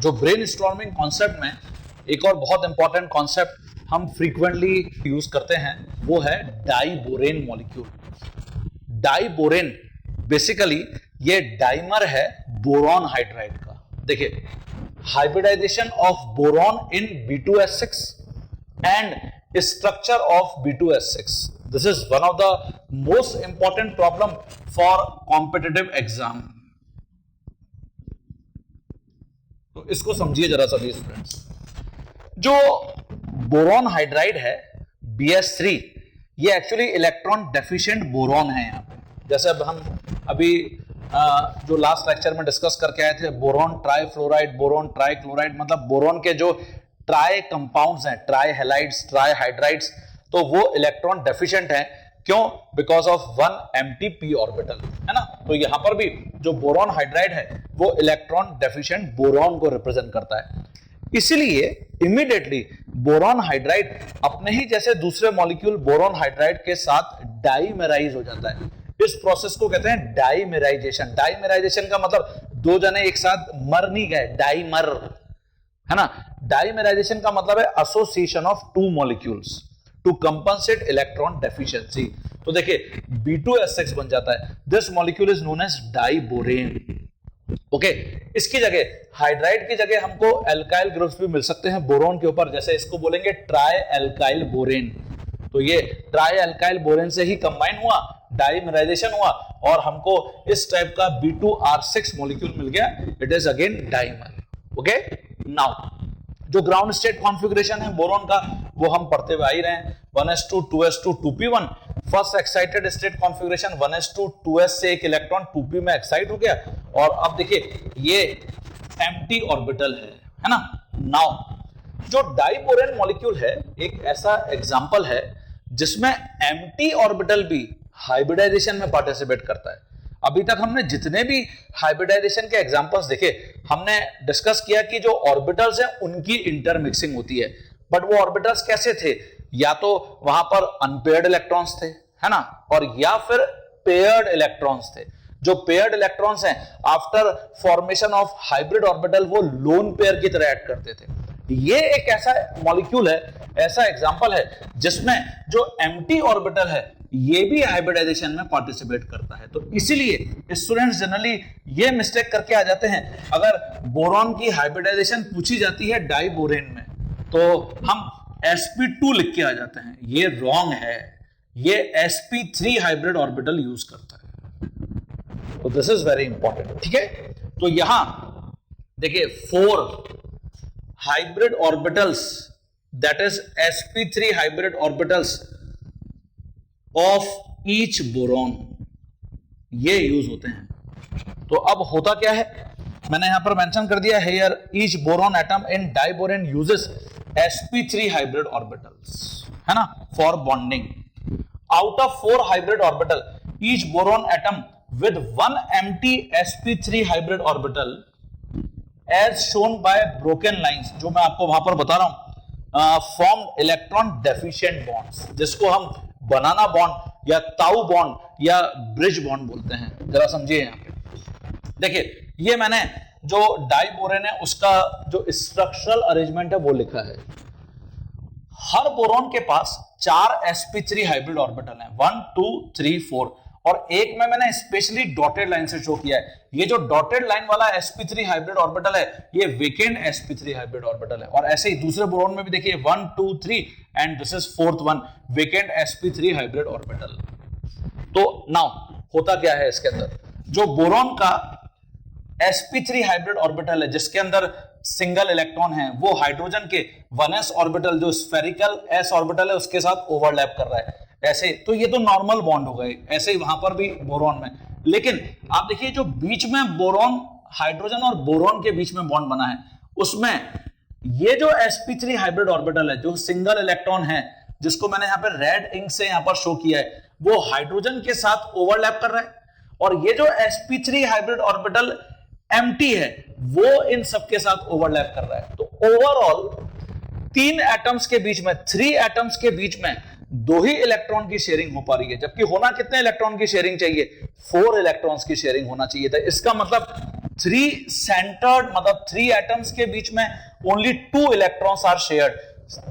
जो brainstorming concept में एक और बहुत इंपॉर्टेंट कॉन्सेप्ट हम फ्रीक्वेंटली यूज करते हैं वो है डाइबोरेन मॉलिक्यूल। डाइबोरेन बेसिकली ये डाइमर है बोरॉन हाइड्राइड का। देखिए, hybridization of boron in B2S6 and structure of B2S6, this is one of the most important problem for competitive exam. तो इसको समझिए जरा सा स्टूडेंट्स। जो बोरॉन हाइड्राइड है BS3, ये एक्चुअली इलेक्ट्रॉन डेफिशिएंट बोरॉन है यहाँ पे। जैसे अब हम अभी जो लास्ट लेक्चर में डिस्कस करके आए थे, बोरॉन ट्राइफ्लोराइड, बोरॉन ट्राइक्लोराइड, मतलब बोरॉन के जो ट्राई कंपाउंड्स हैं, ट्राई हैलाइड्स, ट्राई हाइड्राइड्स, तो वो इलेक्ट्रॉन डेफिशिएंट हैं। क्यों? Because of 1 empty p orbital, है ना। तो यहां पर भी जो बोरॉन हाइड्राइड है वो इलेक्ट्रॉन डेफिशिएंट बोरॉन को रिप्रेजेंट करता है। इसीलिए इमीडिएटली बोरॉन हाइड्राइड अपने ही जैसे दूसरे मॉलिक्यूल बोरॉन हाइड्राइड के साथ डाइमेराइज हो जाता है। इस प्रोसेस को कहते हैं डाइमेराइजेशन। डाइमेराइजेशन का मतलब दो जने एक साथ मर नहीं गए, डाइमर, है ना। डाइमेराइजेशन का मतलब है association of two molecules to compensate electron deficiency. तो देखिए B2S6 बन जाता है। This molecule is known as diborane. Okay, इसकी जगह हाइड्राइड की जगह हमको एल्काइल ग्रुप्स भी मिल सकते हैं बोरॉन के ऊपर, जैसे इसको बोलेंगे ट्राई एल्काइल बोरेन। तो ये ट्राई एल्काइल बोरेन से ही कंबाइन हुआ, डाइमेराइजेशन हुआ और हमको इस टाइप का B2R6 मॉलिक्यूल मिल गया। It is again dimer. Okay, now जो ग्राउंड स्टेट कॉन्फ़िगरेशन है बोरॉन का वो हम पढ़ते हुए आ ही रहे हैं। 1s2 2s2 2p1। First excited state configuration 1s2 2s से एक इलेक्ट्रॉन 2p में एक्साइट हो गया और अब देखिए ये एम्प्टी ऑर्बिटल है ना। नाउ जो डाइबोरेन मॉलिक्यूल है एक ऐसा एग्जांपल है जिसमें एम्प्टी ऑर्बिटल भी हाइब्रिडाइजेशन में पार्टिसिपेट करता है। अभी तक हमने जितने भी हाइब्रिडाइजेशन के एग्जांपल्स देखे, हमने डिस्कस किया कि जो ऑर्बिटल्स हैं उनकी इंटरमिक्सिंग होती है। बट वो ऑर्बिटल्स कैसे थे? या तो वहां पर अनपेयर्ड इलेक्ट्रॉन्स थे, है ना, और या फिर पेयर्ड इलेक्ट्रॉन्स थे। जो पेयर्ड इलेक्ट्रॉन्स हैं after formation of hybrid orbital वो लोन पेयर की तरह एक्ट करते थे। ये एक ऐसा मॉलिक्यूल है, ऐसा एग्जांपल है जिसमें जो एम्प्टी ऑर्बिटल है ये भी हाइब्रिडाइजेशन में पार्टिसिपेट करता है। तो इसीलिए स्टूडेंट्स जनरली ये मिस्टेक करके आ जाते हैं। अगर बोरॉन की हाइब्रिडाइजेशन पूछी जाती है डाइबोरेन में तो हम sp2 लिख के आ जाते हैं। ये रॉन्ग है, ये sp3 हाइब्रिड ऑर्बिटल यूज करता है। तो दिस इज वेरी इंपॉर्टेंट, ठीक है। तो यहां देखिए 4 hybrid orbitals, that is sp3 hybrid orbitals of each boron, ये यूज होते हैं। तो अब होता क्या है, मैंने यहां पर मेंशन कर दिया है, here each boron atom in diborane uses sp3 hybrid orbitals, है ना, for bonding. Out of 4 hybrid orbital, each boron atom with 1 empty sp3 hybrid orbital as shown by broken lines, जो मैं आपको वहां पर बता रहा हूं, फॉर्म इलेक्ट्रॉन डेफिशिएंट बॉन्ड्स, जिसको हम बनाना बॉन्ड या ताऊ बॉन्ड या ब्रिज बॉन्ड बोलते हैं। जरा समझिए यहां पे देखिए, ये मैंने जो डाइबोरेन है उसका जो स्ट्रक्चरल अरेंजमेंट है वो लिखा है। हर बोरॉन के पास 4 sp3 हाइब्रिड ऑर्बिटल हैं, 1 2 3 4, और एक में मैंने स्पेशली डॉटेड लाइन से शो किया है। ये जो डॉटेड लाइन वाला sp3 हाइब्रिड ऑर्बिटल है ये वेकेंट sp3 हाइब्रिड ऑर्बिटल है। और ऐसे ही दूसरे बोरॉन में भी देखिए 1 2 3 and this is 4th one, vacant sp3 hybrid orbital. तो नाउ होता क्या है इसके अंदर, जो बोरॉन का sp3 हाइब्रिड ऑर्बिटल है जिसके अंदर सिंगल इलेक्ट्रॉन है, वो हाइड्रोजन के 1s ऑर्बिटल जो स्फेरिकल s ऑर्बिटल है उसके साथ ओवरलैप कर रहा है ऐसे। तो ये तो नॉर्मल बॉन्ड हो गए, ऐसे ही वहां पर भी बोरॉन में। लेकिन आप देखिए जो बीच में बोरॉन, हाइड्रोजन और बोरॉन के बीच में बॉन्ड बना है उसमें ये जो sp3 हाइब्रिड ऑर्बिटल है जो सिंगल इलेक्ट्रॉन है जिसको मैंने यहां पर रेड इंक से यहां पर शो किया है, वो हाइड्रोजन के साथ ओवरलैप कर रहा है। और ये जो sp3 हाइब्रिड ऑर्बिटल एम्प्टी है वो इन सबके साथ ओवरलैप कर रहा है। तो ओवरऑल 3 एटम्स के बीच में, 3 एटम्स के बीच में 2 ही इलेक्ट्रॉन की शेयरिंग हो पा रही है, जबकि होना कितने इलेक्ट्रॉन की शेयरिंग चाहिए? 4 इलेक्ट्रॉन्स की शेयरिंग होना चाहिए था। इसका मतलब थ्री सेंटर्ड मतलब थ्री एटम्स के बीच में only two electrons are shared,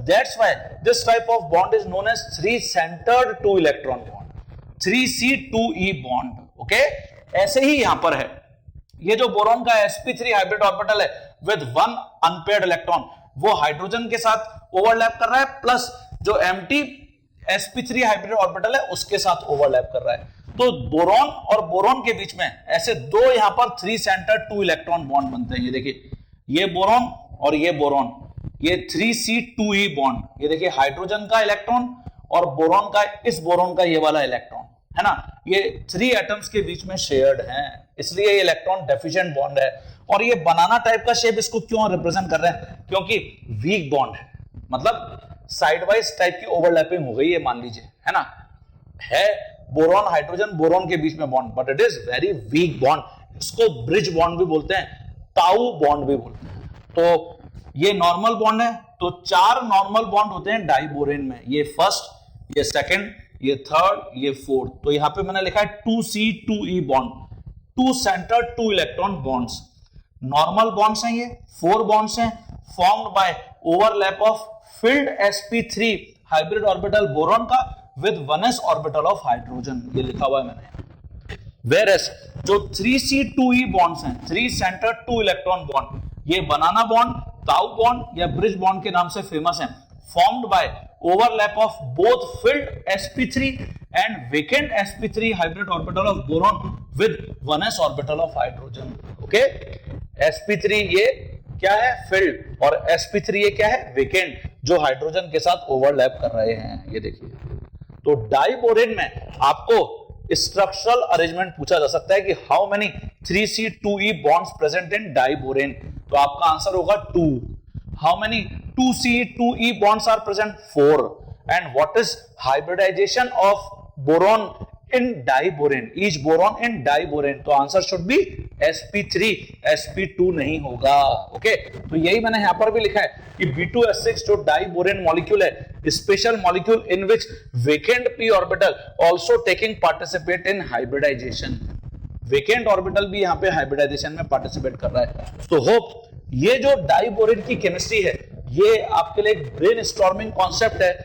that's why this type of bond is known as three centred two electron bond, 3C2E bond. Okay, ऐसे ही यहां पर है, ये जो बोरॉन का sp3 हाइब्रिड ऑर्बिटल है विद वन अनपेयर्ड इलेक्ट्रॉन, वो हाइड्रोजन के साथ ओवरलैप कर रहा है, प्लस जो एम्प्टी sp3 हाइब्रिड ऑर्बिटल है उसके साथ ओवरलैप कर रहा है। तो बोरॉन और बोरॉन के बीच में ऐसे दो यहां पर three centred two electron bond बनते हैं। ये देखिए, ये बोरॉन और ये बोरॉन, ये 3C2E बॉन्ड, ये देखिए हाइड्रोजन का इलेक्ट्रॉन और बोरॉन का, इस बोरॉन का ये वाला इलेक्ट्रॉन है ना, ये थ्री एटम्स के बीच में शेयर्ड हैं, इसलिए ये इलेक्ट्रॉन डेफिशिएंट बॉन्ड है। और ये बनाना टाइप का शेप इसको क्यों रिप्रेजेंट कर रहे हैं, क्योंकि वीक बॉन्ड है, मतलब साइड वाइज टाइप की ओवरलैपिंग हो गई है, मान लीजिए, है ना, है बोरॉन हाइड्रोजन बोरॉन के बीच में bond, but it is very weak bond. इसको ब्रिज बॉन्ड भी बोलते हैं, ताऊ बॉन्ड भी बोलते हैं। तो ये नॉर्मल बॉन्ड है, तो चार नॉर्मल बॉन्ड होते हैं डाइबोरेन में, ये फर्स्ट, ये सेकंड, ये थर्ड, ये फोर्थ। तो यहां पे मैंने लिखा है 2C2E bond, two centre two electron bonds, normal bonds हैं, ये 4 बॉन्ड्स हैं formed by overlap of filled sp3 hybrid orbital boron का with 1s orbital of hydrogen, ये लिखा हुआ है मैंने। वेयरएस जो 3C2E बॉन्ड्स हैं, three centre two electron bond, ये बनाना बॉन्ड, ताऊ बॉन्ड या ब्रिज बॉन्ड के नाम से फेमस हैं, formed by overlap of both field sp3 and vacant sp3 hybrid orbital of boron with 1s orbital of hydrogen. Okay, sp3 ये क्या है, फिल्ड, और sp3 ये क्या है, वेकेंट, जो हाइड्रोजन के साथ ओवरलैप कर रहे हैं। ये देखिए, तो डाइबोरेन में आपको स्ट्रक्चरल अरेंजमेंट पूछा जा सकता है कि how many 3C2E bonds present in diborane, तो आपका आंसर होगा 2। How many 2C2E bonds are present, 4। And what is hybridization of boron in diborane, each boron in diborane, तो answer should be sp3, sp2 नहीं होगा। Okay, तो यही मैंने यहां पर भी लिखा है कि B2S6 जो डाइबोरेन मॉलिक्यूल है, special molecule in which vacant p orbital also taking participate in hybridization, vacant orbital भी यहां पे हाइब्रिडाइजेशन में पार्टिसिपेट कर रहा है। तो होप ये जो डाइबोरेन की केमिस्ट्री है, ये आपके लिए एक ब्रेन स्टॉर्मिंग कॉन्सेप्ट है